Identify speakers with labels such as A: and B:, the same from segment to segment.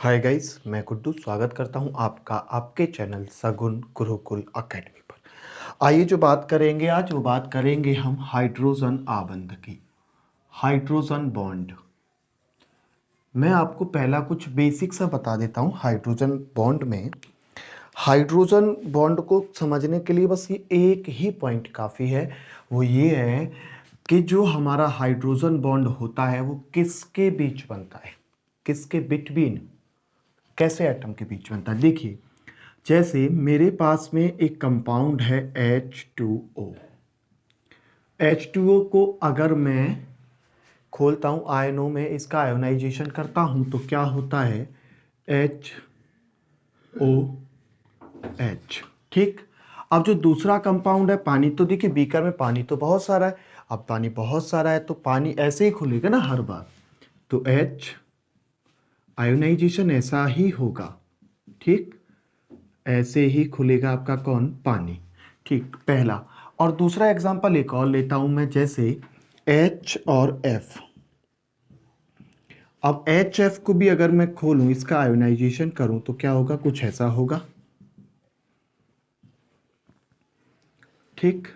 A: Hi guys, मैं गुड्डू स्वागत करता हूं आपका आपके चैनल सगुन गुरुकुल एकेडमी पर। आइए जो बात करेंगे आज वो बात करेंगे हम हाइड्रोजन आबंध की। Hydrogen bond. मैं आपको पहला कुछ बेसिक सा बता देता हूं। हाइड्रोजन बॉन्ड में हाइड्रोजन बॉन्ड को समझने के लिए बस ये एक ही पॉइंट काफ़ी है। वो ये है कि जो हमारा हाइड्रोजन बॉन्ड होता है वो किसके बीच बनता है, किसके बिटवीन, कैसे एटम के बीच बनता है। देखिए, जैसे मेरे पास में एक कंपाउंड है H2O। H2O को अगर मैं खोलता हूं आयनों में, इसका आयोनाइजेशन करता हूं तो क्या होता है, HOH। ठीक। अब जो दूसरा कंपाउंड है पानी, तो देखिए बीकर में पानी तो बहुत सारा है। अब पानी बहुत सारा है तो पानी ऐसे ही खुलेगा ना हर बार, तो H आयोनाइजेशन ऐसा ही होगा। ठीक, ऐसे ही खुलेगा आपका कौन, पानी। ठीक, पहला। और दूसरा एग्जांपल एक और लेता हूं मैं, जैसे H और F। अब HF को भी अगर मैं खोलूं, इसका आयोनाइजेशन करूं तो क्या होगा, कुछ ऐसा होगा। ठीक,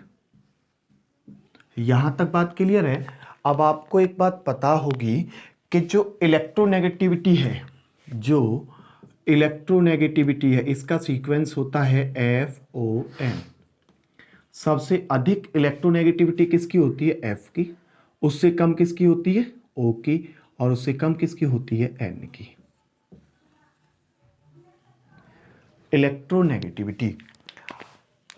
A: यहां तक बात क्लियर है। अब आपको एक बात पता होगी कि जो इलेक्ट्रोनेगेटिविटी है, जो इलेक्ट्रोनेगेटिविटी है, इसका सीक्वेंस होता है FON। सबसे अधिक इलेक्ट्रोनेगेटिविटी किसकी होती है, F की। उससे कम किसकी होती है, O की। और उससे कम किसकी होती है, N की। इलेक्ट्रोनेगेटिविटी।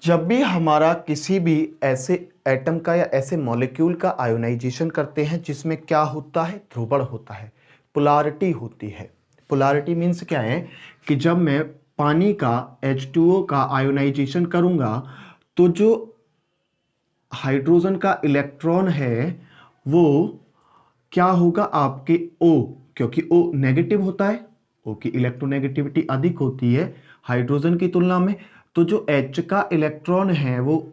A: जब भी हमारा किसी भी ऐसे एटम का या ऐसे मॉलिक्यूल का आयोनाइजेशन करते हैं जिसमें क्या होता है, ध्रुवण होता है, पोलैरिटी होती है। पोलैरिटी मीन्स क्या है कि जब मैं पानी का H2O का आयोनाइजेशन करूंगा तो जो हाइड्रोजन का इलेक्ट्रॉन है वो क्या होगा, आपके O, क्योंकि O नेगेटिव होता है, O की इलेक्ट्रोनेगेटिविटी अधिक होती है हाइड्रोजन की तुलना में, तो जो H का इलेक्ट्रॉन है वो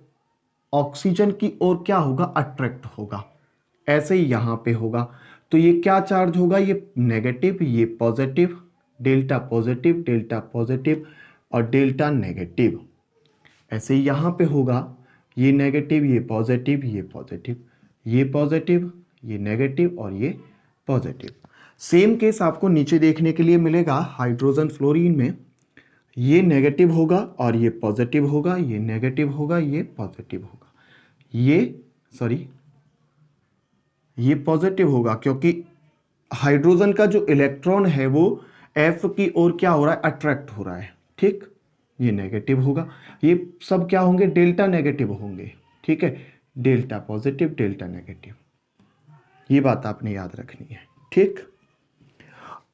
A: ऑक्सीजन की ओर क्या होगा, अट्रैक्ट होगा। ऐसे ही यहां पे होगा, तो ये क्या चार्ज होगा, ये नेगेटिव, ये पॉजिटिव, डेल्टा पॉजिटिव और डेल्टा नेगेटिव। ऐसे ही यहां पे होगा, ये नेगेटिव, ये पॉजिटिव, ये पॉजिटिव, ये पॉजिटिव, ये नेगेटिव और ये पॉजिटिव। सेम केस आपको नीचे देखने के लिए मिलेगा हाइड्रोजन फ्लोरीन में। ये नेगेटिव होगा और ये पॉजिटिव होगा, ये नेगेटिव होगा, ये पॉजिटिव होगा, ये पॉजिटिव होगा क्योंकि हाइड्रोजन का जो इलेक्ट्रॉन है वो F की ओर क्या हो रहा है, अट्रैक्ट हो रहा है। ठीक, ये नेगेटिव होगा। ये सब क्या होंगे, डेल्टा नेगेटिव होंगे। ठीक है, डेल्टा पॉजिटिव, डेल्टा नेगेटिव, ये बात आपने याद रखनी है। ठीक,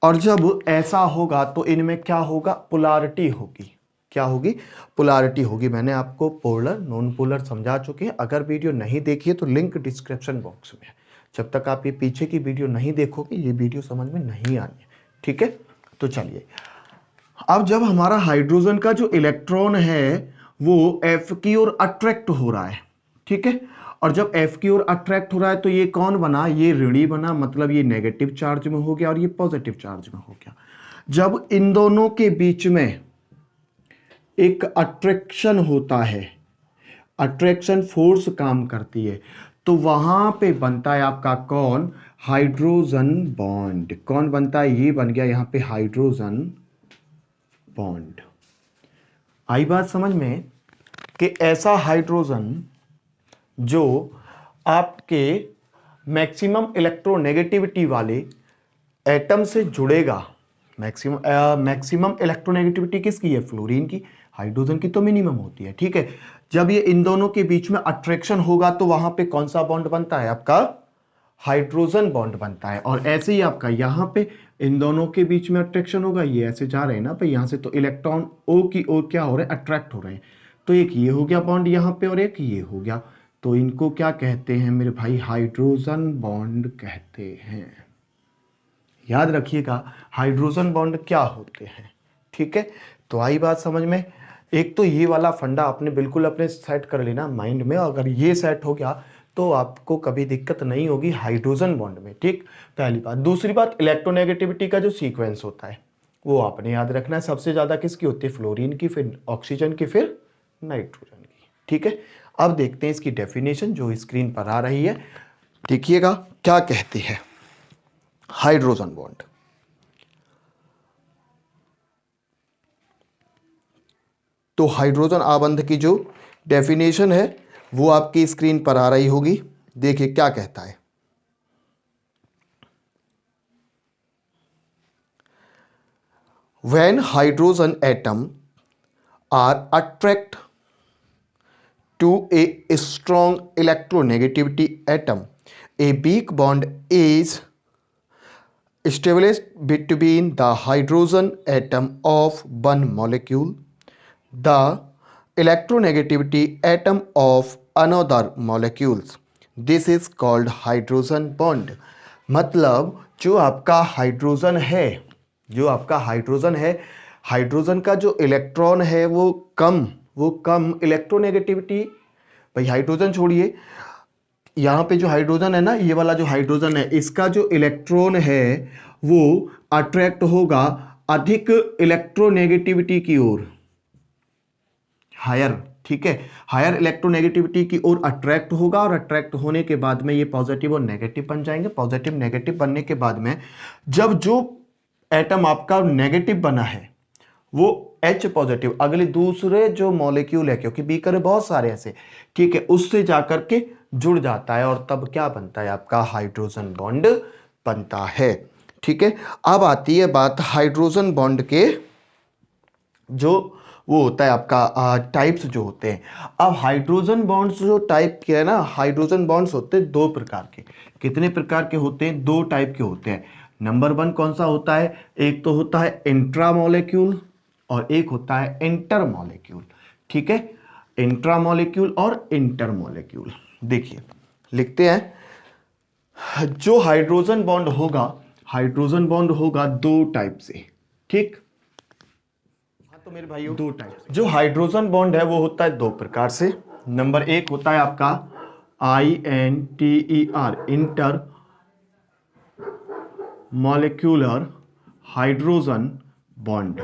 A: और जब ऐसा होगा तो इनमें क्या होगा, पोलैरिटी होगी। क्या होगी, पोलैरिटी होगी। मैंने आपको पोलर नॉन पोलर समझा चुके हैं। अगर वीडियो नहीं देखी है तो लिंक डिस्क्रिप्शन बॉक्स में है। जब तक आप ये पीछे की वीडियो नहीं देखोगे ये वीडियो समझ में नहीं आनी है। ठीक है, तो चलिए, अब जब हमारा हाइड्रोजन का जो इलेक्ट्रॉन है वो F की ओर अट्रैक्ट हो रहा है। ठीक है, और जब F की ओर अट्रैक्ट हो रहा है तो ये कौन बना, ये ऋणी बना, मतलब ये नेगेटिव चार्ज में हो गया और ये पॉजिटिव चार्ज में हो गया। जब इन दोनों के बीच में एक अट्रैक्शन होता है, अट्रैक्शन फोर्स काम करती है, तो वहां पे बनता है आपका कौन, हाइड्रोजन बॉन्ड। कौन बनता है, ये बन गया यहां पे हाइड्रोजन बॉन्ड। आई बात समझ में कि ऐसा हाइड्रोजन जो आपके मैक्सिमम इलेक्ट्रोनेगेटिविटी वाले एटम से जुड़ेगा। मैक्सिमम इलेक्ट्रोनेगेटिविटी किसकी है, फ्लोरीन की। हाइड्रोजन की तो मिनिमम होती है। ठीक है, जब ये इन दोनों के बीच में अट्रैक्शन होगा तो वहां पे कौन सा बॉन्ड बनता है, आपका हाइड्रोजन बॉन्ड बनता है। और ऐसे ही आपका यहां पे इन दोनों के बीच में अट्रैक्शन होगा, ये ऐसे जा रहे हैं ना भाई, यहां से तो इलेक्ट्रॉन ओ की ओर क्या हो रहे हैं, अट्रैक्ट हो रहे हैं। तो एक ये हो गया बॉन्ड यहां पे और एक ये हो गया, तो इनको क्या कहते हैं मेरे भाई, हाइड्रोजन बॉन्ड कहते हैं। याद रखिएगा हाइड्रोजन बॉन्ड क्या होते हैं। ठीक है, तो आई बात समझ में। एक तो ये वाला फंडा आपने बिल्कुल अपने सेट कर लेना माइंड में, अगर ये सेट हो गया तो आपको कभी दिक्कत नहीं होगी हाइड्रोजन बॉन्ड में। ठीक, पहली बात। दूसरी बात, इलेक्ट्रोनेगेटिविटी का जो सीक्वेंस होता है वो आपने याद रखना है। सबसे ज्यादा किसकी होती है? फ्लोरीन की, फिर ऑक्सीजन की, फिर नाइट्रोजन की। ठीक है, अब देखते हैं इसकी डेफिनेशन जो स्क्रीन पर आ रही है। देखिएगा क्या कहती है हाइड्रोजन बॉन्ड। तो हाइड्रोजन आबंध की जो डेफिनेशन है वो आपकी स्क्रीन पर आ रही होगी। देखिए क्या कहता है। When hydrogen atom are attract to a strong electronegativity atom, a weak bond is established between the hydrogen atom of one molecule, the electronegativity atom of another molecules. This is called hydrogen bond. मतलब जो आपका hydrogen है, जो आपका hydrogen है, hydrogen का जो electron है वो कम इलेक्ट्रोनेगेटिविटी, भाई हाइड्रोजन छोड़िए, यहाँ पे जो हाइड्रोजन है ना, ये वाला जो हाइड्रोजन है, इसका जो इलेक्ट्रॉन है वो अट्रैक्ट होगा अधिक इलेक्ट्रोनेगेटिविटी की ओर, हायर। ठीक है, हायर इलेक्ट्रोनेगेटिविटी की ओर अट्रैक्ट होगा, और अट्रैक्ट होने के बाद में ये पॉजिटिव और नेगेटिव बन जाएंगे। पॉजिटिव नेगेटिव बनने के बाद में जब जो एटम आपका नेगेटिव बना है वो H पॉजिटिव अगले दूसरे जो मॉलिक्यूल है, क्योंकि बीकर में बहुत सारे ऐसे, ठीक है, उससे जाकर के जुड़ जाता है, और तब क्या बनता है? आपका हाइड्रोजन बॉन्ड बनता है। ठीक है, अब आती है बात हाइड्रोजन बॉन्ड के जो वो होता है आपका टाइप्स जो होते हैं। अब हाइड्रोजन बॉन्ड्स जो टाइप के है ना, हाइड्रोजन बॉन्ड्स होते हैं दो प्रकार के। कितने प्रकार के होते हैं? दो टाइप के होते हैं। नंबर वन कौन सा होता है? एक तो होता है इंट्रा मॉलिक्यूल और एक होता है इंटर मॉलिक्यूल। ठीक है, इंट्रा मॉलिक्यूल और इंटर मॉलिक्यूल। देखिए लिखते हैं, जो हाइड्रोजन बॉन्ड होगा, हाइड्रोजन बॉन्ड होगा दो टाइप से। ठीक, तो मेरे भाइयों दो टाइप जो हाइड्रोजन बॉन्ड है वो होता है दो प्रकार से। नंबर एक होता है आपका INTER, inter molecular hydrogen bond,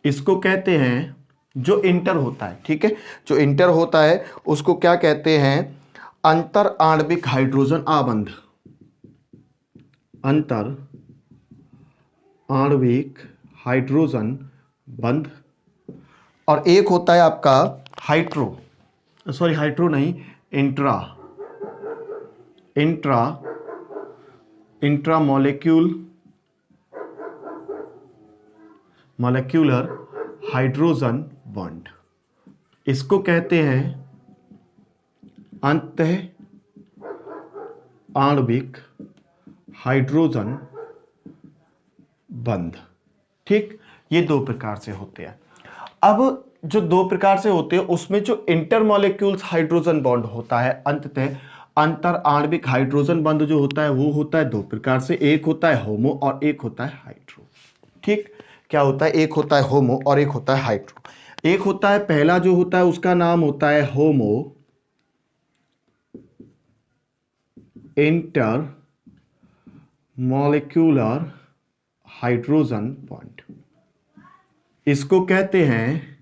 A: इसको कहते हैं जो इंटर होता है। ठीक है, जो इंटर होता है उसको क्या कहते हैं? अंतर आणविक हाइड्रोजन आबंध, अंतर आणविक हाइड्रोजन बंध। और एक होता है आपका हाइड्रो नहीं, इंट्रा मॉलिक्यूलर हाइड्रोजन बॉन्ड, इसको कहते हैं अंत आणविक हाइड्रोजन बंध। ठीक, ये दो प्रकार से होते हैं। अब जो दो प्रकार से होते हैं उसमें जो इंटरमॉलिक्यूल्स हाइड्रोजन बॉन्ड होता है, अंततः अंतर आणविक हाइड्रोजन बंध जो होता है वो होता है दो प्रकार से। एक होता है होमो और एक होता है हाइड्रो। ठीक, क्या होता है? एक होता है होमो और एक होता है हाइड्रो। एक होता है, पहला जो होता है उसका नाम होता है होमो इंटर मॉलिक्यूलर हाइड्रोजन बॉन्ड, इसको कहते हैं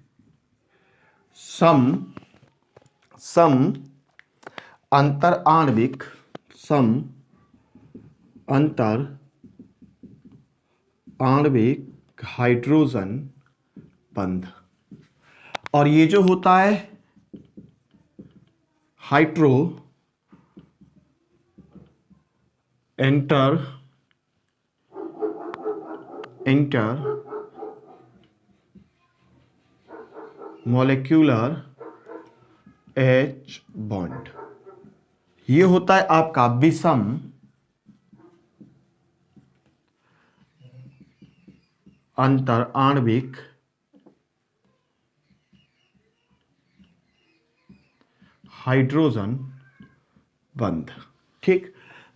A: सम अंतर आणविक हाइड्रोजन बंध। और ये जो होता है hydro inter molecular H bond, ये होता है आपका विषम अंतर आणविक हाइड्रोजन बंध। ठीक,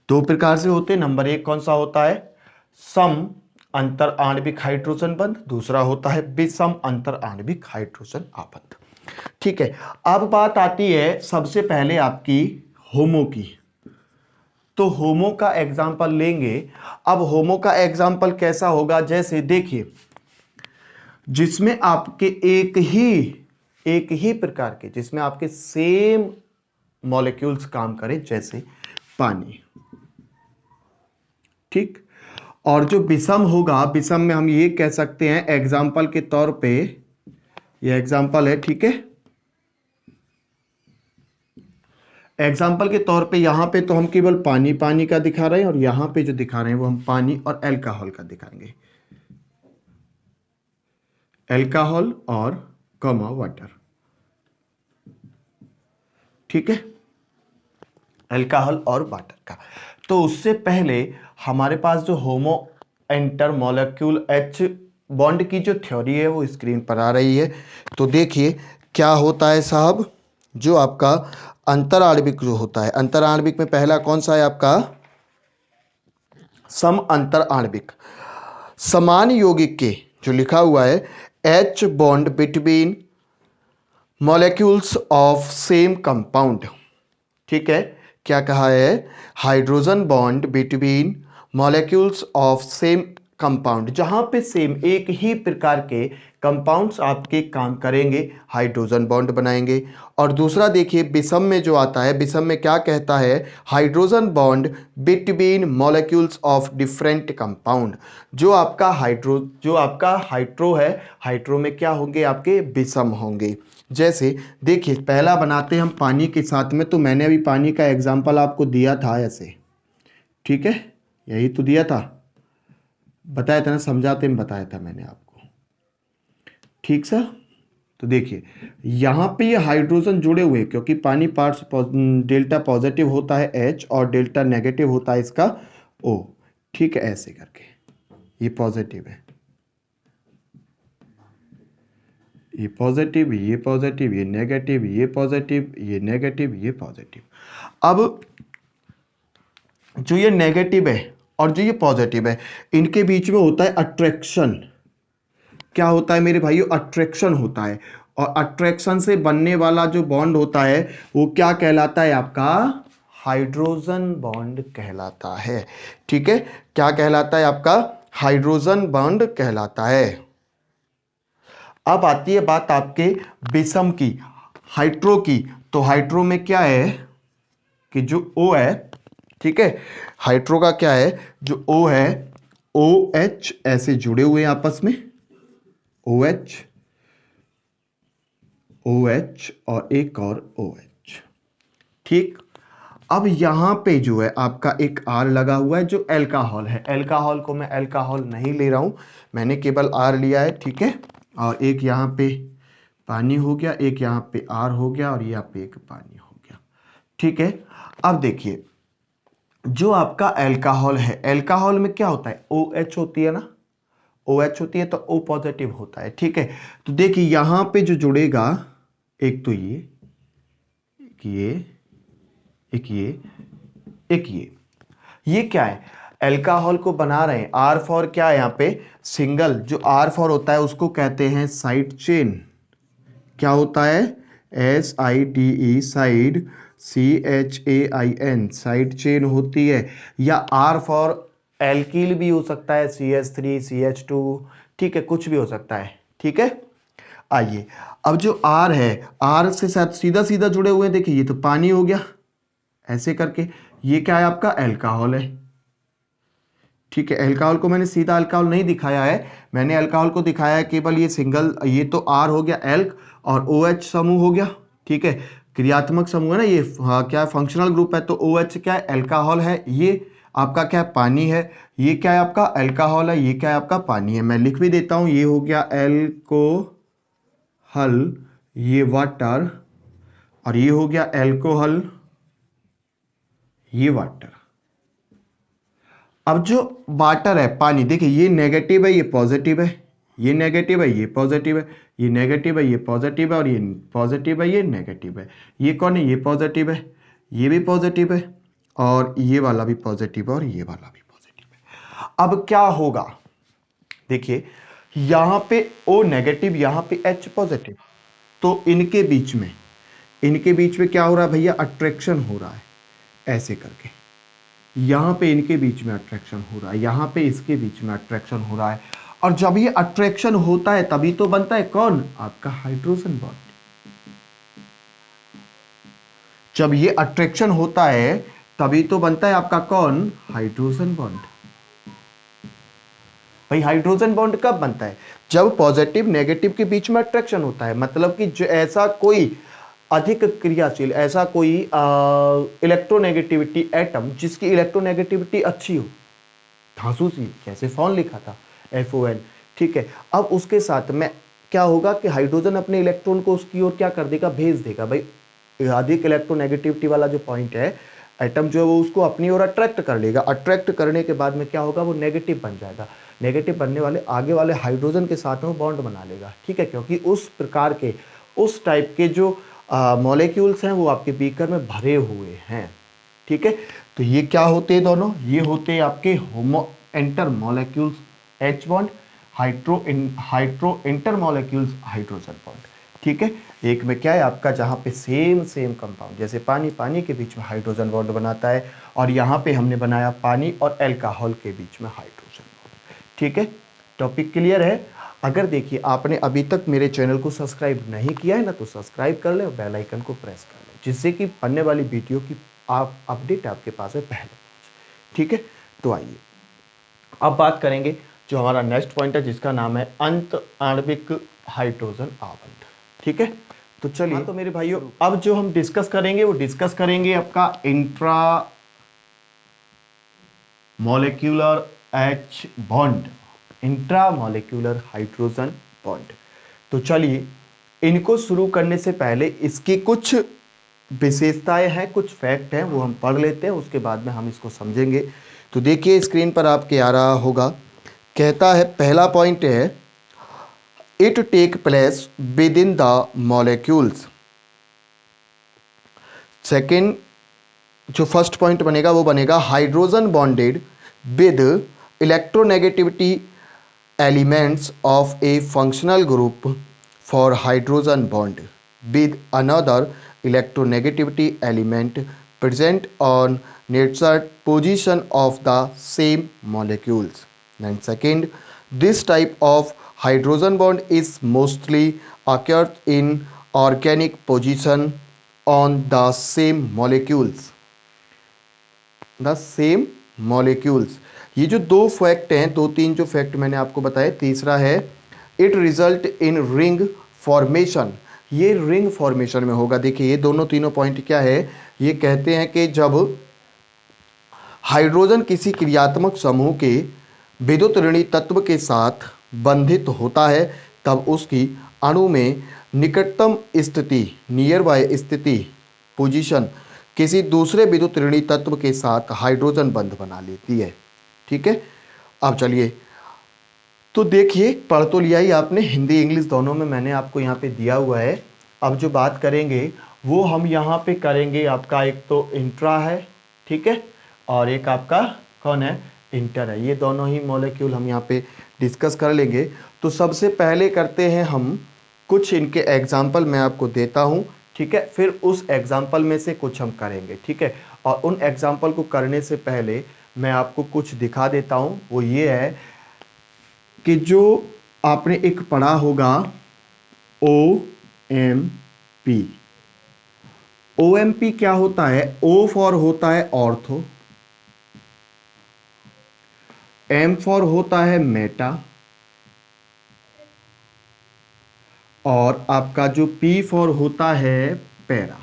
A: दो प्रकार से होते हैं। नंबर एक कौन सा होता है? सम अंतर आणविक हाइड्रोजन बंध, दूसरा होता है विषम अंतर आणविक हाइड्रोजन आबंध। ठीक है, अब बात आती है सबसे पहले आपकी होमो की। तो होमो का एग्जाम्पल लेंगे। अब होमो का एग्जाम्पल कैसा होगा, जैसे देखिए जिसमें आपके एक ही प्रकार के, जिसमें आपके सेम मॉलिक्यूल्स काम करें, जैसे पानी, ठीक। और जो विषम होगा, विषम में हम ये कह सकते हैं एग्जाम्पल के तौर पे, ये एग्जाम्पल है, ठीक है। एग्जाम्पल के तौर पे यहां पे तो हम केवल पानी पानी का दिखा रहे हैं, और यहां पे जो दिखा रहे हैं वो हम पानी और अल्कोहल का दिखाएंगे, अल्कोहल और कॉमा वाटर, ठीक है, अल्कोहल और वाटर का। तो उससे पहले हमारे पास जो होमो एंटर मॉलिक्यूल एच बॉन्ड की जो थ्योरी है वो स्क्रीन पर आ रही है। तो देखिए क्या होता है साहब, जो आपका अंतर आणविक जो होता है, अंतर आणविक में पहला कौन सा है आपका, सम अंतर आणविक। समान यौगिक के जो लिखा हुआ है, H bond between molecules of same compound, ठीक है। क्या कहा है, hydrogen bond between molecules of same compound, जहां पे सेम एक ही प्रकार के कंपाउंड्स आपके काम करेंगे, हाइड्रोजन बॉन्ड बनाएंगे। और दूसरा देखिए विषम में जो आता है, विषम में क्या कहता है, hydrogen bond between molecules of different compound. जो आपका हाइड्रो है, हाइड्रो में क्या होंगे, आपके विषम होंगे। जैसे देखिए पहला बनाते हैं हम पानी के साथ में, तो मैंने अभी पानी का एग्जांपल आपको दिया था ऐसे, ठीक है, यही तो दिया था, बताया था ना, समझाते में बताया था मैंने आपको, ठीक सर। तो देखिए यहाँ पे ये हाइड्रोजन जुड़े हुए, क्योंकि पानी पार्ट्स डेल्टा पॉजिटिव होता है H और डेल्टा नेगेटिव होता है इसका O, ठीक है, ऐसे करके ये पॉजिटिव है, ये पॉजिटिव, ये पॉजिटिव, ये नेगेटिव, ये पॉजिटिव, ये नेगेटिव, ये पॉजिटिव। अब जो ये नेगेटिव है और जो ये पॉजिटिव है, इनके बीच में होता है अट्रैक्शन। क्या होता है मेरे भाइयों, अट्रैक्शन होता है। और अट्रैक्शन से बनने वाला जो बॉन्ड होता है वो क्या कहलाता है, आपका हाइड्रोजन बॉन्ड कहलाता है, ठीक है। क्या कहलाता है, आपका हाइड्रोजन बॉन्ड कहलाता है। अब आती है बात आपके विषम की, हाइड्रो की। तो हाइड्रो में क्या है कि जो O है, ठीक है, हाइड्रो का क्या है, जो O है, OH ऐसे जुड़े हुए हैं आपस में, OH OH और एक और OH, ठीक। अब यहां पे जो है आपका एक R लगा हुआ है जो अल्कोहल है, अल्कोहल को मैं अल्कोहल नहीं ले रहा हूं, मैंने केवल R लिया है, ठीक है। और एक यहां पे पानी हो गया, एक यहां पे R हो गया, और यहाँ पे एक पानी हो गया, ठीक है। अब देखिए जो आपका अल्कोहल है, अल्कोहल में क्या होता है, OH होती है ना, OH होती है, तो O पॉजिटिव होता है, ठीक है। तो देखिए यहां पे जो जुड़ेगा, एक तो ये, एक ये, एक ये, एक ये क्या है, अल्कोहल को बना रहे हैं। R फॉर क्या है, यहाँ पे सिंगल, जो R फॉर होता है उसको कहते हैं साइड चेन। क्या होता है, SIDE, side, CHAIN, side chain होती है। या R फॉर एल्किल भी हो सकता है, CH3, CH2, ठीक है, कुछ भी हो सकता है, ठीक है। आइए अब जो R है, R से साथ सीधा सीधा जुड़े हुए हैं, देखिए ये तो पानी हो गया, ऐसे करके ये क्या है, आपका अल्कोहल है, ठीक है। अल्कोहल को मैंने सीधा अल्कोहल नहीं दिखाया है, मैंने अल्कोहल को दिखाया है केवल ये सिंगल, ये तो R हो गया एल्क, और OH समूह हो गया, ठीक है, क्रियात्मक समूह है ना ये, हाँ क्या है, फंक्शनल ग्रुप है। तो OH क्या है, अल्कोहल है, ये आपका क्या है, पानी है, ये क्या है, आपका अल्कोहल है, ये क्या है, आपका पानी है। मैं लिख भी देता हूं, ये हो गया अल्कोहल, ये वाटर, और ये हो गया अल्कोहल, ये वाटर। अब जो वाटर है, पानी, देखिए ये नेगेटिव है, ये पॉजिटिव है, ये नेगेटिव है, ये पॉजिटिव है, ये नेगेटिव है, ये पॉजिटिव है, और ये पॉजिटिव है, ये नेगेटिव है। ये कौन है, ये पॉजिटिव है, ये भी पॉजिटिव है, और ये वाला भी पॉजिटिव है, और ये वाला भी पॉजिटिव है। अब क्या होगा, देखिए यहां पे O नेगेटिव, यहां पे H पॉजिटिव, तो इनके बीच में क्या हो रहा है भैया, अट्रैक्शन हो रहा है, ऐसे करके, यहां पे इनके बीच में अट्रैक्शन हो रहा है, यहां पे इसके बीच में अट्रैक्शन हो रहा है, और जब ये अट्रैक्शन होता है तभी तो बनता है कौन, आपका हाइड्रोजन बॉन्ड। जब ये अट्रैक्शन होता है तभी तो बनता है आपका कौन, हाइड्रोजन बॉन्ड। भाई हाइड्रोजन बॉन्ड कब बनता है, जब पॉजिटिव नेगेटिव के बीच में अट्रैक्शन होता है, मतलब कि जो ऐसा कोई अधिक क्रियाशील, ऐसा कोई इलेक्ट्रोनेगेटिविटी एटम जिसकी इलेक्ट्रोनेगेटिविटी अच्छी हो, धांसू सी कैसे फॉर्म लिखा था FON, ठीक है। अब उसके साथ में क्या होगा कि हाइड्रोजन अपने इलेक्ट्रॉन को उसकी ओर क्या कर देगा, भेज देगा। भाई अधिक इलेक्ट्रोनेगेटिविटी वाला जो पॉइंट है, एटम जो है वो उसको अपनी ओर अट्रैक्ट कर लेगा। अट्रैक्ट करने के बाद में क्या होगा, वो नेगेटिव बन जाएगा। नेगेटिव बनने वाले आगे वाले हाइड्रोजन के साथ में वो बॉन्ड बना लेगा, ठीक है, क्योंकि उस प्रकार के उस टाइप के जो मॉलिक्यूल्स हैं वो आपके बीकर में भरे हुए हैं, ठीक है। तो ये क्या होते हैं दोनों, ये होते हैं आपके homo inter molecules H bond, hydro inter molecules hydrogen bond, ठीक है। एक में क्या है आपका, जहां पे सेम कंपाउंड, जैसे पानी पानी के बीच में हाइड्रोजन बॉन्ड बनाता है, और यहां पे हमने बनाया पानी और अल्कोहल के बीच में हाइड्रोजन बॉन्ड, ठीक है। टॉपिक क्लियर है। अगर देखिए आपने अभी तक मेरे चैनल को सब्सक्राइब नहीं किया है ना, तो सब्सक्राइब कर ले और बेल आइकन को प्रेस कर ले, जिससे कि बनने वाली वीडियो की आप अपडेट आपके पास है पहले, ठीक है। तो आइए अब बात करेंगे जो हमारा नेक्स्ट पॉइंट है, जिसका नाम है अंत आणविक हाइड्रोजन आवंट, ठीक है। तो चलिए, तो मेरे भाइयों अब जो हम डिस्कस करेंगे वो डिस्कस करेंगे आपका intra molecular H bond, intra molecular hydrogen bond. तो चलिए इनको शुरू करने से पहले इसकी कुछ विशेषताएं हैं, कुछ फैक्ट हैं, वो हम पढ़ लेते हैं, उसके बाद में हम इसको समझेंगे। तो देखिए स्क्रीन पर आपके आ रहा होगा, कहता है पहला पॉइंट है, it take place within the molecules. Second जो फर्स्ट पॉइंट बनेगा वो बनेगा, hydrogen bonded with electronegativity elements of a functional group for hydrogen bond with another electronegativity element present on neutral position of the same molecules. And second, this type of hydrogen bond is mostly occurs in organic position on the same molecules. The same molecules. ये जो दो fact हैं, दो तीन जो fact मैंने आपको बताए, तीसरा है it result in ring formation, ये रिंग फॉर्मेशन में होगा। देखिए ये दोनों तीनों पॉइंट क्या है, ये कहते हैं कि जब हाइड्रोजन किसी क्रियात्मक समूह के विद्युत ऋणी तत्व के साथ बंधित होता है, तब उसकी अणु में निकटतम स्थिति, नियर बाय स्थिति, पोजीशन, किसी दूसरे विद्युत ऋणी तत्व के साथ हाइड्रोजन बंध बना लेती है, ठीक है। अब चलिए, तो देखिए पढ़ तो लिया ही आपने, हिंदी इंग्लिश दोनों में मैंने आपको यहाँ पे दिया हुआ है। अब जो बात करेंगे वो हम यहाँ पे करेंगे, आपका एक तो इंट्रा है, ठीक है, और एक आपका कौन है, इंटर है। ये दोनों ही मॉलिक्यूल हम यहाँ पे डिस्कस कर लेंगे। तो सबसे पहले करते हैं हम कुछ इनके एग्जाम्पल मैं आपको देता हूँ, ठीक है, फिर उस एग्जाम्पल में से कुछ हम करेंगे, ठीक है। और उन एग्जाम्पल को करने से पहले मैं आपको कुछ दिखा देता हूँ। वो ये है कि जो आपने एक पढ़ा होगा OMP। OMP क्या होता है, O फॉर होता है ऑर्थो, M फॉर होता है मेटा, और आपका जो P फॉर होता है पैरा।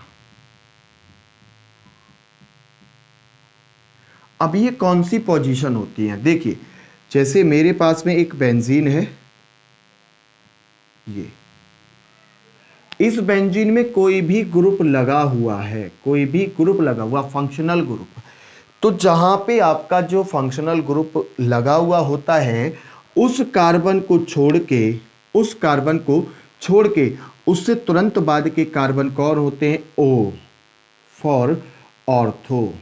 A: अब ये कौन सी पोजीशन होती है, देखिए जैसे मेरे पास में एक बेंजीन है, ये इस बेंजीन में कोई भी ग्रुप लगा हुआ है, कोई भी ग्रुप लगा हुआ फंक्शनल ग्रुप, तो जहां पे आपका जो फंक्शनल ग्रुप लगा हुआ होता है, उस कार्बन को छोड़ के, उस कार्बन को छोड़ के उससे तुरंत बाद के कार्बन कौन होते हैं, O फॉर ऑर्थो,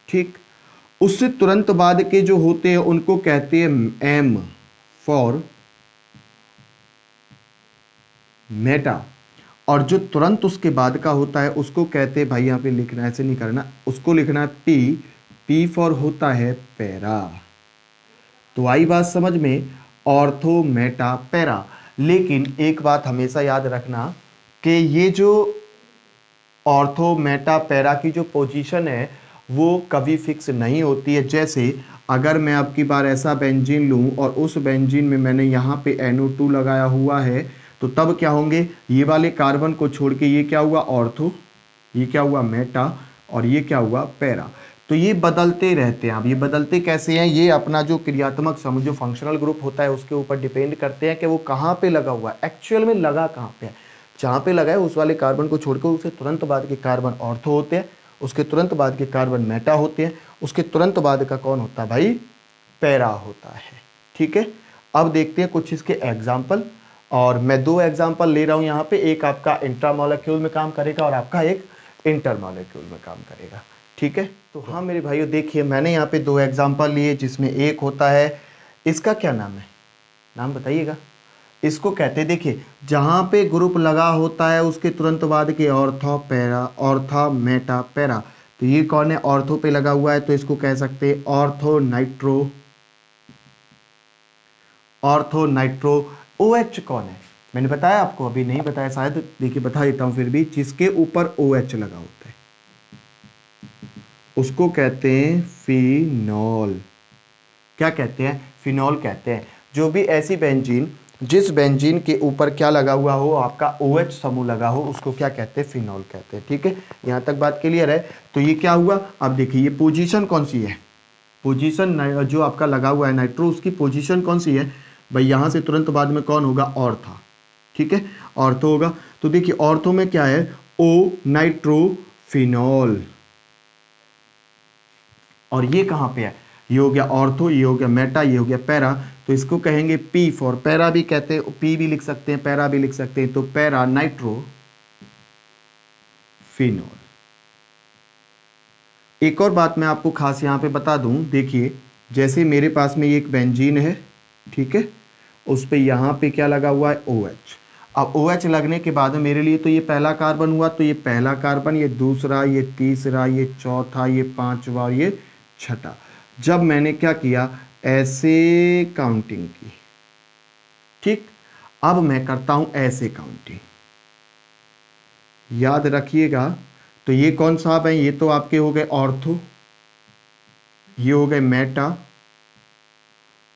A: ठीक। उससे तुरंत बाद के जो होते हैं उनको कहते हैं M फॉर मेटा, और जो तुरंत उसके बाद का होता है उसको कहते हैं, भाई यहाँ पे लिखना ऐसे नहीं करना, उसको लिखना है पी। पी फॉर होता है पैरा। तो आई बात समझ में, ऑर्थो मेटा पैरा। लेकिन एक बात हमेशा याद रखना कि ये जो ऑर्थो मेटा पैरा की जो पोजीशन है वो कभी फिक्स नहीं होती है। जैसे अगर मैं अब की बार ऐसा बेंजीन लूं और उस बेंजीन में मैंने यहाँ पे NO2 लगाया हुआ है, तो तब क्या होंगे, ये वाले कार्बन को छोड़ के ये क्या हुआ ऑर्थो, ये क्या हुआ मेटा, और ये क्या हुआ पैरा। तो ये बदलते रहते हैं। अब ये बदलते कैसे हैं, ये अपना जो क्रियात्मक समूह जो फंक्शनल ग्रुप होता है उसके ऊपर डिपेंड करते हैं कि वो कहाँ पे लगा हुआ है, एक्चुअल में लगा कहाँ पे है। जहाँ पे लगा है उस वाले कार्बन को छोड़कर उसके तुरंत बाद के कार्बन ऑर्थो होते हैं, उसके तुरंत बाद के कार्बन मेटा होते हैं, उसके तुरंत बाद का कौन होता है भाई, पैरा होता है। ठीक है, अब देखते हैं कुछ इसके एग्जाम्पल, और मैं 2 एग्जाम्पल ले रहा हूँ यहाँ पे, एक आपका इंट्रामोलेक्यूल में काम करेगा और आपका एक इंटरमोलेक्यूल में काम करेगा। ठीक है, तो हाँ मेरे भाइयों देखिए मैंने यहाँ पे 2 एग्जाम्पल लिए, जिसमें एक होता है, इसका क्या नाम है, नाम बताइएगा। इसको कहते हैं, देखिए जहाँ पे ग्रुप लगा होता है उसके तुरंत बाद के ortho para, ortho Meta para. तो ये कौन है, ऑर्थो पे लगा हुआ है तो इसको कह सकते हैं ortho nitro. Ortho nitro. OH कौन है, मैंने बताया आपको, अभी नहीं बताया शायद, देखिए बता देता हूं फिर भी, जिसके ऊपर OH लगा होता है उसको कहते हैं फिनॉल। क्या कहते हैं, फिनॉल कहते हैं। जो भी ऐसी बेंजीन, जिस बेंजीन के ऊपर क्या लगा हुआ हो, आपका OH समूह लगा हो, उसको क्या कहते हैं, फिनॉल कहते हैं। ठीक है, यहां तक बात क्लियर है। तो ये क्या हुआ, अब देखिए ये पोजीशन कौन सी है, पोजीशन जो आपका लगा हुआ है नाइट्रो, उसकी पोजीशन कौन सी है भाई, यहां से तुरंत बाद में कौन होगा, ऑर्था। ठीक है, ऑर्थो होगा। तो देखिए ऑर्थो में क्या है, O नाइट्रो फिनॉल, और ये कहां पे है, ये हो गया ऑर्थो, ये हो गया मेटा, ये हो गया पैरा। तो इसको कहेंगे P फॉर पैरा भी कहते हैं, P भी लिख सकते हैं, पैरा भी लिख सकते हैं। तो पैरा नाइट्रो फिनॉल। एक और बात मैं आपको खास यहां पे बता दूं, देखिए जैसे मेरे पास में एक बेंजीन है, ठीक है, उस पे यहां पे क्या लगा हुआ है, OH। अब OH लगने के बाद मेरे लिए तो ये पहला कार्बन हुआ, तो ये पहला कार्बन, ये दूसरा, ये तीसरा, ये चौथा, ये पांचवा और ये छठा। जब मैंने क्या किया, ऐसे काउंटिंग की, ठीक, अब मैं करता हूं ऐसे काउंटिंग, याद रखिएगा। तो ये कौन साहब है, ये तो आपके हो गए ऑर्थो, ये हो गए मेटा,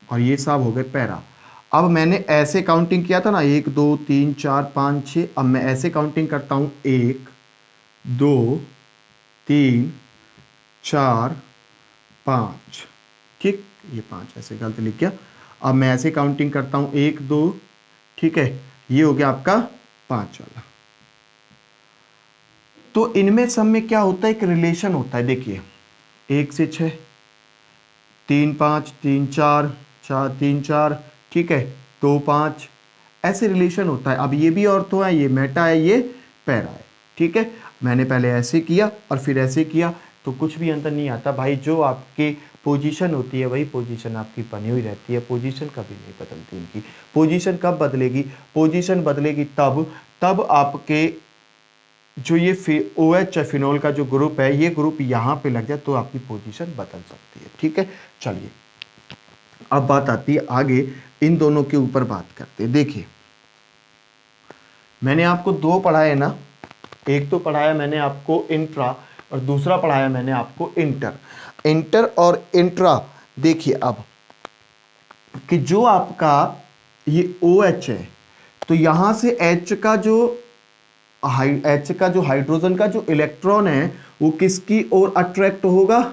A: और ये साहब हो गए पैरा। अब मैंने ऐसे काउंटिंग किया था ना, 1 2 3 4 5 6, अब मैं ऐसे काउंटिंग करता हूं, 1 2 3 4 5, ठीक, ये 5 ऐसे गलत लिख गया। अब मैं ऐसे काउंटिंग करता हूं, 1 2, ठीक है, ये हो गया आपका 5 वाला। तो इनमें सब में क्या होता है, एक रिलेशन होता है, देखिए 1 से 6, 3 5 3 4 4 3 4, ठीक है, 2 5, ऐसे रिलेशन होता है। अब ये भी ऑर्थो है, ये मेटा है, ये पैरा है। ठीक है, मैंने पहले ऐसे किया और फिर ऐसे किया, तो कुछ भी अंतर नहीं आता भाई। जो आपकी पोजीशन होती है वही पोजीशन आपकी बनी हुई रहती है, पोजीशन कभी नहीं बदलती इनकी। पोजीशन कब बदलेगी, पोजीशन बदलेगी तब आपके जो ये OH फिनॉल का जो ग्रुप है, ये ग्रुप यहाँ पे लग जाए तो आपकी पोजीशन बदल सकती है। ठीक है, चलिए अब बात आती है आगे, इन दोनों के ऊपर बात करते हैं। देखिए मैंने आपको 2 पढ़ाए ना, एक तो पढ़ाया मैंने आपको इंट्रा और दूसरा पढ़ाया मैंने आपको इंटर। इंटर और इंट्रा, देखिए अब कि जो आपका ये OH है, तो यहां से H का जो हाइड्रोजन का जो इलेक्ट्रॉन है वो किसकी ओर अट्रैक्ट होगा,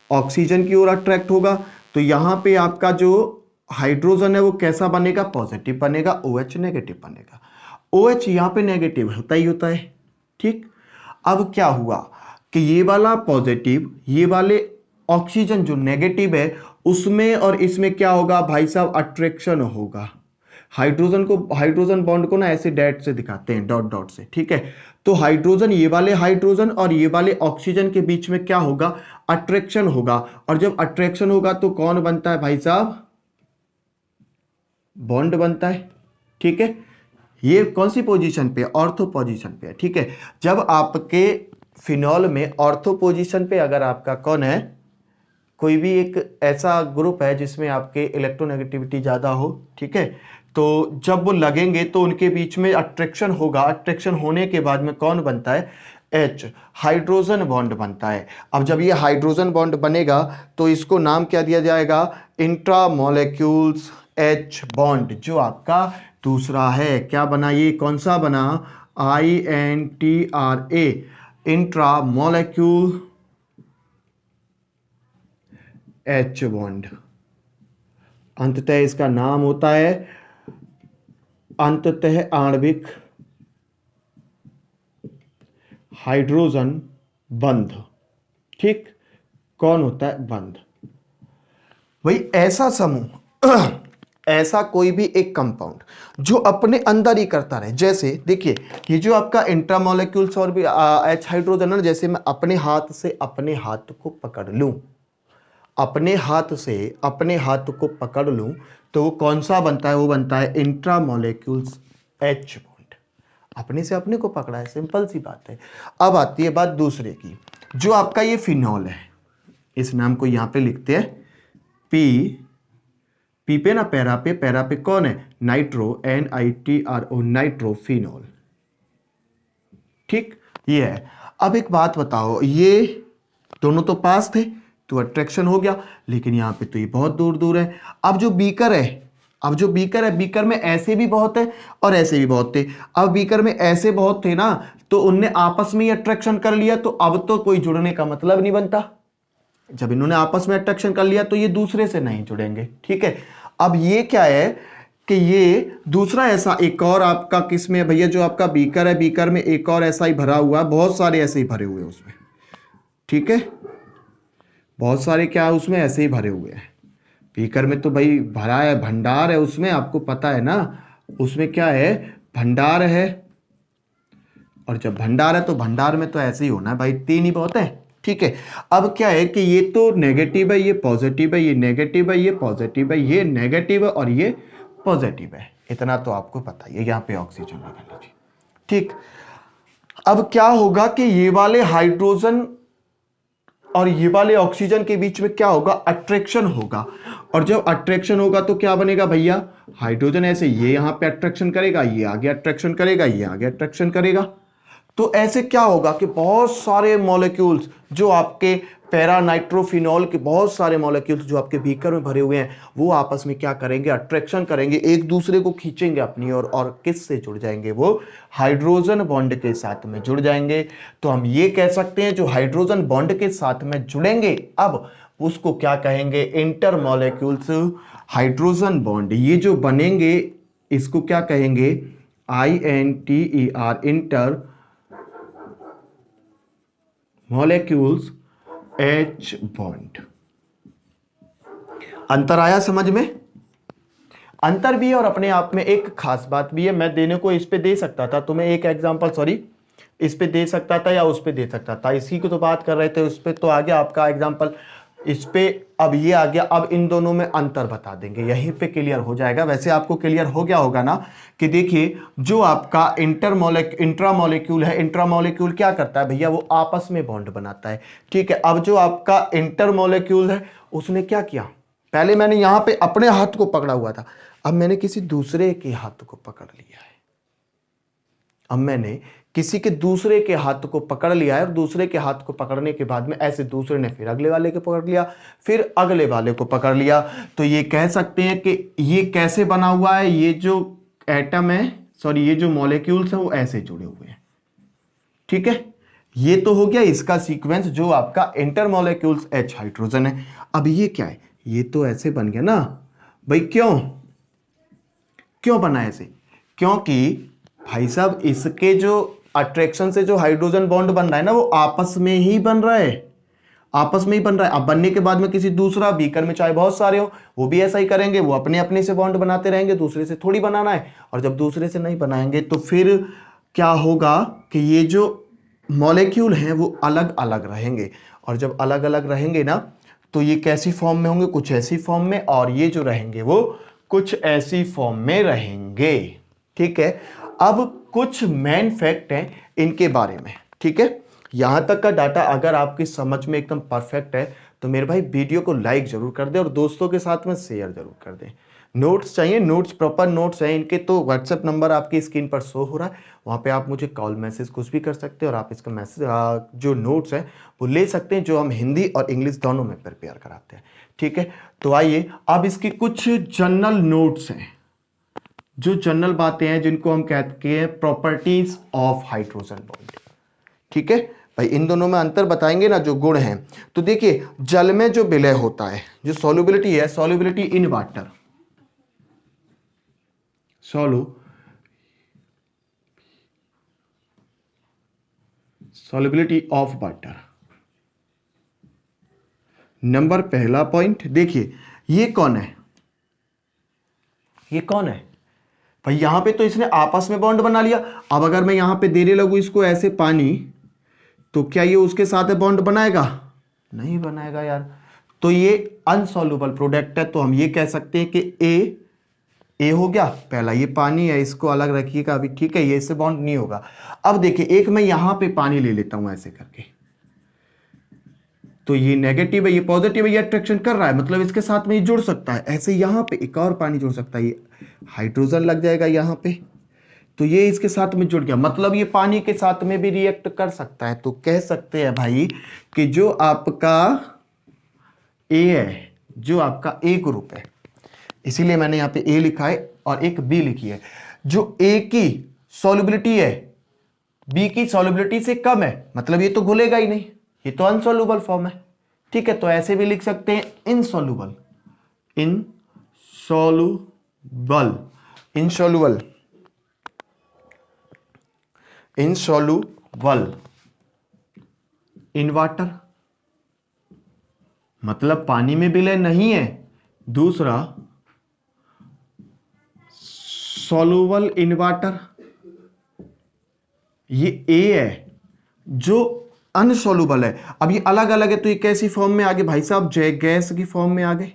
A: ऑक्सीजन की ओर अट्रैक्ट होगा। तो यहां पे आपका जो हाइड्रोजन है वो कैसा बनेगा, पॉजिटिव बनेगा, OH नेगेटिव बनेगा। OH यहां पे नेगेटिव होता ही होता है। ठीक, अब क्या हुआ कि ये वाला पॉजिटिव, ये वाले ऑक्सीजन जो नेगेटिव है, उसमें और इसमें क्या होगा भाई साहब, अट्रैक्शन होगा। हाइड्रोजन बॉन्ड को ना ऐसे डैट से दिखाते हैं, डॉट डॉट से। ठीक है, तो हाइड्रोजन, ये वाले हाइड्रोजन और ये वाले ऑक्सीजन के बीच में क्या होगा, अट्रैक्शन होगा। और जब अट्रैक्शन होगा तो कौन बनता है भाई साहब, बॉन्ड बनता है। ठीक है, ये कौन सी पोजीशन पे? ऑर्थो पोजीशन पे है, ठीक है। जब आपके फिनॉल में ऑर्थो पोजीशन पे अगर आपका कौन है, कोई भी एक ऐसा ग्रुप है जिसमें आपके इलेक्ट्रोनेगेटिविटी ज़्यादा हो, ठीक है, तो जब वो लगेंगे तो उनके बीच में अट्रैक्शन होगा। अट्रैक्शन होने के बाद में कौन बनता है? H, हाइड्रोजन बॉन्ड बनता है। अब जब ये हाइड्रोजन बॉन्ड बनेगा तो इसको नाम क्या दिया जाएगा? इंट्रामोलेक्यूल्स H बॉन्ड, जो आपका दूसरा है। क्या बना? ये कौन सा बना? INTRA, इंट्रामोलेक्यूल H bond. अंततः इसका नाम होता है अंततः आणविक हाइड्रोजन बंध, ठीक। कौन होता है? बंध। भाई ऐसा समूह ऐसा कोई भी एक कंपाउंड जो अपने अंदर ही करता रहे, जैसे देखिए ये जो आपका इंट्रामोलेक्यूल्स और भी H हाइड्रोजन है, जैसे मैं अपने हाथ से अपने हाथ को पकड़ लूं, अपने हाथ से अपने हाथ को पकड़ लूं, तो वो कौन सा बनता है? वो बनता है इंट्रामोलेक्यूल्स H बॉन्ड। अपने से अपने को पकड़ा है, सिंपल सी बात है। अब आती है बात दूसरे की, जो आपका ये फिनॉल है, इस नाम को यहां पे लिखते हैं पी। पी पे ना पैरा पे कौन है? नाइट्रो, NITRO, नाइट्रोफिनॉल, ठीक। ये है। अब एक बात बताओ, ये दोनों तो पास थे तो अट्रैक्शन हो गया, लेकिन यहां पे तो ये बहुत दूर दूर है। अब जो बीकर है, बीकर में ऐसे भी बहुत है और ऐसे भी बहुत थे। अब बीकर में ऐसे बहुत थे ना, तो उनने आपस में ही अट्रैक्शन कर लिया, तो अब तो कोई जुड़ने का मतलब नहीं बनता। जब इन्होंने आपस में अट्रैक्शन कर लिया तो ये दूसरे से नहीं जुड़ेंगे, ठीक है। अब ये क्या है कि ये दूसरा ऐसा एक और आपका किसमें भैया, जो आपका बीकर है, बीकर में एक और ऐसा ही भरा हुआ है, बहुत सारे ऐसे ही भरे हुए हैं उसमें, ठीक है। बहुत सारे क्या है उसमें ऐसे ही भरे हुए हैं। बीकर में तो भाई भरा है, भंडार है उसमें, आपको पता है ना, उसमें क्या है? भंडार है। और जब भंडार है तो भंडार में तो ऐसे ही होना है भाई, तीन ही बहुत है, ठीक है। अब क्या है कि ये तो नेगेटिव है, ये पॉजिटिव है, ये नेगेटिव है, ये पॉजिटिव है, ये नेगेटिव है और ये पॉजिटिव है। इतना तो आपको पता ही है। यहां पे ऑक्सीजन लगा लीजिए, ठीक। अब क्या होगा कि ये वाले हाइड्रोजन और ये वाले ऑक्सीजन के बीच में क्या होगा? अट्रैक्शन होगा। और जब अट्रैक्शन होगा तो क्या बनेगा भैया? हाइड्रोजन ऐसे ये यहां पे अट्रैक्शन करेगा, ये आगे अट्रैक्शन करेगा, ये आगे अट्रैक्शन करेगा। तो ऐसे क्या होगा कि बहुत सारे मॉलिक्यूल्स जो आपके पैरा नाइट्रोफिनॉल के बहुत सारे मॉलिक्यूल्स जो आपके बीकर में भरे हुए हैं, वो आपस में क्या करेंगे? अट्रैक्शन करेंगे, एक दूसरे को खींचेंगे अपनी ओर, और किससे जुड़ जाएंगे? वो हाइड्रोजन बॉन्ड के साथ में जुड़ जाएंगे। तो हम ये कह सकते हैं जो हाइड्रोजन बॉन्ड के साथ में जुड़ेंगे, अब उसको क्या कहेंगे? Inter molecules hydrogen bond. ये जो बनेंगे इसको क्या कहेंगे? INTER, inter molecules H bond. अंतर आया समझ में? अंतर भी है और अपने आप में एक खास बात भी है। मैं देने को इस पे दे सकता था, तुम्हें एक एग्जांपल, सॉरी, इस पे दे सकता था या उस पे दे सकता था, इसी की तो बात कर रहे थे। उस पे तो आ गया आपका एग्जांपल, इस पे अब ये आ गया। अब इन दोनों में अंतर बता देंगे, यहीं पे क्लियर हो जाएगा। वैसे आपको क्लियर हो गया होगा ना कि देखिए जो आपका इंट्रामोलेक्यूल है, इंट्रामोलेक्यूल क्या करता है भैया? वो आपस में बॉन्ड बनाता है, ठीक है। अब जो आपका इंटरमोलेक्यूल है उसने क्या किया? पहले मैंने यहां पे अपने हाथ को पकड़ा हुआ था, अब मैंने किसी दूसरे के हाथ को पकड़ लिया है। अब मैंने किसी के दूसरे के हाथ को पकड़ लिया है, और दूसरे के हाथ को पकड़ने के बाद में ऐसे दूसरे ने फिर अगले वाले को पकड़ लिया, फिर अगले वाले को पकड़ लिया। तो ये कह सकते हैं कि ये कैसे बना हुआ है? ये जो एटम है, सॉरी ये जो मॉलिक्यूल्स हैं वो ऐसे जुड़े हुए हैं, ठीक है। ये तो हो गया इसका सीक्वेंस, जो आपका इंटरमोलेक्यूल्स H हाइड्रोजन है। अब ये क्या है? ये तो ऐसे बन गया ना भाई। क्यों क्यों बना ऐसे? क्योंकि भाई साहब इसके जो अट्रैक्शन से जो हाइड्रोजन बॉन्ड बन रहा है ना, वो आपस में ही बन रहा है, आपस में ही बन रहा है। अब बनने के बाद में किसी दूसरा बीकर में चाहे बहुत सारे हो, वो भी ऐसा ही करेंगे, वो अपने अपने से बॉन्ड बनाते रहेंगे, दूसरे से थोड़ी बनाना है। और जब दूसरे से नहीं बनाएंगे तो फिर क्या होगा कि ये जो मॉलिक्यूल हैं वो अलग अलग रहेंगे। और जब अलग अलग रहेंगे ना, तो ये कैसी फॉर्म में होंगे? कुछ ऐसी फॉर्म में, और ये जो रहेंगे वो कुछ ऐसी फॉर्म में रहेंगे, ठीक है। अब कुछ मेन फैक्ट हैं इनके बारे में, ठीक है। यहां तक का डाटा अगर आपकी समझ में एकदम परफेक्ट है तो मेरे भाई वीडियो को लाइक जरूर कर दें और दोस्तों के साथ में शेयर जरूर कर दें। नोट्स चाहिए, नोट्स प्रॉपर नोट्स हैं इनके, तो व्हाट्सएप नंबर आपकी स्क्रीन पर शो हो रहा है, वहाँ पे आप मुझे कॉल मैसेज कुछ भी कर सकते हैं और आप इसका मैसेज जो नोट्स हैं वो ले सकते हैं, जो हम हिंदी और इंग्लिश दोनों में प्रिपेयर कराते हैं, ठीक है। तो आइए अब इसकी कुछ जनरल नोट्स हैं, जो जनरल बातें हैं जिनको हम कहते हैं प्रॉपर्टीज ऑफ हाइड्रोजन बॉन्ड, ठीक है भाई। इन दोनों में अंतर बताएंगे ना, जो गुण हैं। तो देखिए जल में जो विलय होता है, जो सॉल्युबिलिटी है, solubility in water, solubility of water, number पहला पॉइंट। देखिए ये कौन है, ये कौन है भाई, यहां पे तो इसने आपस में बॉन्ड बना लिया। अब अगर मैं यहां पे देने लगूं इसको ऐसे पानी, तो क्या ये उसके साथ बॉन्ड बनाएगा? नहीं बनाएगा यार। तो ये अनसॉल्युबल प्रोडक्ट है, तो हम ये कह सकते हैं कि ए हो गया पहला, ये पानी है, इसको अलग रखिएगा अभी, ठीक है, ये इससे बॉन्ड नहीं होगा। अब देखिए एक मैं यहां पे पानी ले लेता हूं ऐसे करके, तो ये नेगेटिव है, ये पॉजिटिव है, ये अट्रैक्शन कर रहा है, मतलब इसके साथ में ये जुड़ सकता है। ऐसे यहां पे एक और पानी जुड़ सकता है, ये हाइड्रोजन लग जाएगा यहां पे, तो ये इसके साथ में जुड़ गया, मतलब ये पानी के साथ में भी रिएक्ट कर सकता है। तो कह सकते हैं भाई कि जो आपका ए है, जो आपका ए ग्रुप है, इसीलिए मैंने यहां पे ए लिखा है और एक बी लिखी है, जो ए की सॉल्युबिलिटी है बी की सॉल्युबिलिटी से कम है, मतलब ये तो घुलेगा ही नहीं, ये तो अनसॉल्युबल फॉर्म है, ठीक है। तो ऐसे भी लिख सकते हैं insoluble, insoluble, insoluble, insoluble in water, मतलब पानी में विलय नहीं है। दूसरा सॉल्युबल इन वाटर, ये ए है जो अनसॉल्युबल है। अब ये अलग अलग है, तो ये कैसी फॉर्म में आ गए भाई साहब? गैस की फॉर्म में आ गए,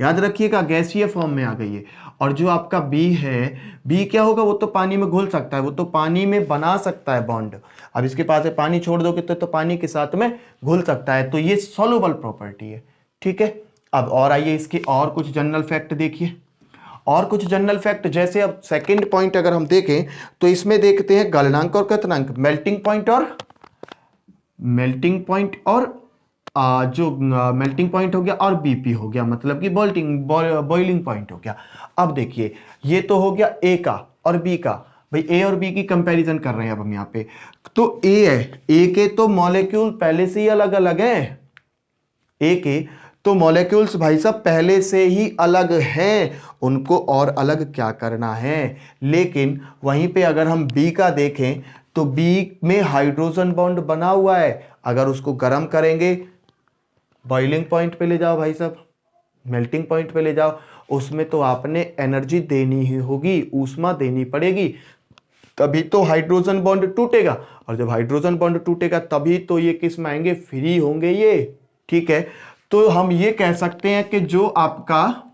A: याद रखिएगा गैसीय फॉर्म में आ गई है। और जो आपका बी है, बी क्या होगा? वो तो पानी में घुल सकता है, वो तो पानी में बना सकता है बॉन्ड। अब इसके पास है, पानी छोड़ दोगे तो पानी के साथ में घुल सकता है, तो ये सॉल्युबल प्रॉपर्टी है, ठीक है। अब और आइए इसके और कुछ जनरल फैक्ट देखिए, और कुछ जनरल फैक्ट, जैसे अब सेकंड पॉइंट अगर हम देखें तो इसमें देखते हैं गलनांक और क्वथनांक, मेल्टिंग पॉइंट और जो मेल्टिंग पॉइंट हो गया और बीपी हो गया, मतलब कि बॉइलिंग पॉइंट हो गया। अब देखिए ये तो हो गया ए का और बी का, भाई ए और बी की कंपैरिजन कर रहे हैं अब हम यहाँ पे। तो ए है, ए के तो मॉलिक्यूल पहले से ही अलग अलग हैं, ए के तो मॉलिक्यूल्स भाई साहब पहले से ही अलग हैं, उनको और अलग क्या करना है। लेकिन वहीं पे अगर हम बी का देखें तो बी में हाइड्रोजन बॉन्ड बना हुआ है, अगर उसको गर्म करेंगे, बॉइलिंग पॉइंट पे ले जाओ भाई साहब, मेल्टिंग पॉइंट पे ले जाओ, उसमें तो आपने एनर्जी देनी ही होगी, ऊष्मा देनी पड़ेगी, तभी तो हाइड्रोजन बॉन्ड टूटेगा। और जब हाइड्रोजन बॉन्ड टूटेगा तभी तो ये किस में आएंगे? फ्री होंगे ये, ठीक है। तो हम ये कह सकते हैं कि जो आपका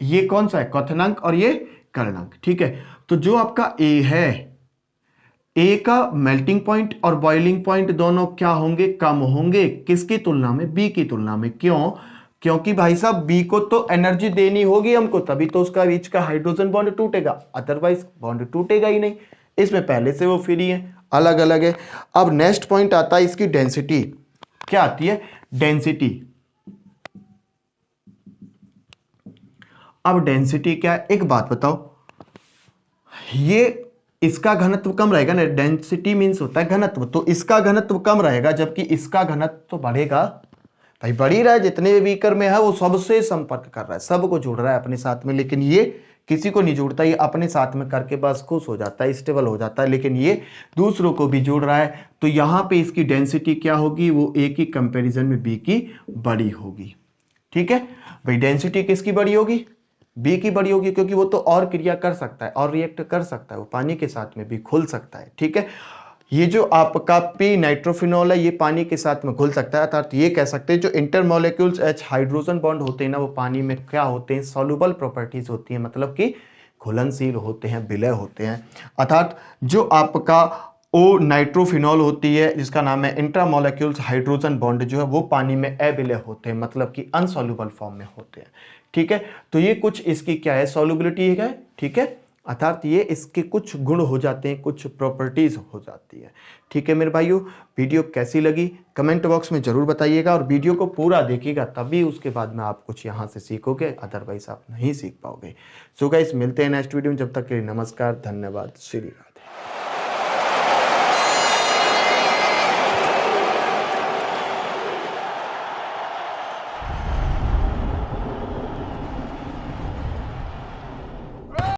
A: ये कौन सा है? क्वथनांक और ये गलनांक, ठीक है। तो जो आपका ए है, ए का मेल्टिंग पॉइंट और बॉइलिंग पॉइंट दोनों क्या होंगे? कम होंगे, किसकी तुलना में? बी की तुलना में। क्यों? क्योंकि भाई साहब बी को तो एनर्जी देनी होगी हमको, तभी तो उसका बीच का हाइड्रोजन बॉन्ड टूटेगा, अदरवाइज बॉन्ड टूटेगा ही नहीं। इसमें पहले से वो फ्री है, अलग अलग है। अब नेक्स्ट पॉइंट आता है इसकी डेंसिटी, क्या आती है? डेंसिटी। अब डेंसिटी क्या है? एक बात बताओ, ये इसका घनत्व कम रहेगा ना, डेंसिटी मींस होता है घनत्व, तो इसका घनत्व कम रहेगा जबकि इसका घनत्व तो बढ़ेगा भाई, बढ़ ही रहा है, जितने भी बीकर में है वो सबसे संपर्क कर रहा है, सबको जोड़ रहा है अपने साथ में। लेकिन ये किसी को नहीं जोड़ता, ये अपने साथ में करके बस खुश हो जाता है, स्टेबल हो जाता है, लेकिन ये दूसरों को भी जोड़ रहा है। तो यहां पे इसकी डेंसिटी क्या होगी? वो ए की कंपैरिजन में बी की बड़ी होगी, ठीक है भाई। डेंसिटी किसकी बड़ी होगी? बी की बड़ी होगी, क्योंकि वो तो और क्रिया कर सकता है और रिएक्ट कर सकता है, वो पानी के साथ में भी घुल सकता है, ठीक है। ये जो आपका पी नाइट्रोफिनॉल है, ये पानी के साथ में घुल सकता है, अर्थात ये कह सकते हैं जो इंटरमोलिक्यूल्स एच हाइड्रोजन बॉन्ड होते हैं ना, वो पानी में क्या होते हैं? सॉल्युबल प्रॉपर्टीज होती हैं, मतलब कि घुलनशील होते हैं, विलय होते हैं। अर्थात जो आपका ओ नाइट्रोफिनॉल होती है जिसका नाम है इंट्रामोलेक्यूल्स हाइड्रोजन बॉन्ड जो है वो पानी में अविलय होते हैं, मतलब कि अनसॉल्युबल फॉर्म में होते हैं। ठीक है, तो ये कुछ इसकी क्या है, सॉल्युबिलिटी है। ठीक है, अर्थात ये इसके कुछ गुण हो जाते हैं, कुछ प्रॉपर्टीज हो जाती है। ठीक है मेरे भाइयों, वीडियो कैसी लगी कमेंट बॉक्स में जरूर बताइएगा और वीडियो को पूरा देखिएगा, तभी उसके बाद में आप कुछ यहाँ से सीखोगे, अदरवाइज आप नहीं सीख पाओगे। सो गाइस मिलते हैं नेक्स्ट वीडियो में, जब तक के लिए नमस्कार, धन्यवाद, श्री राम।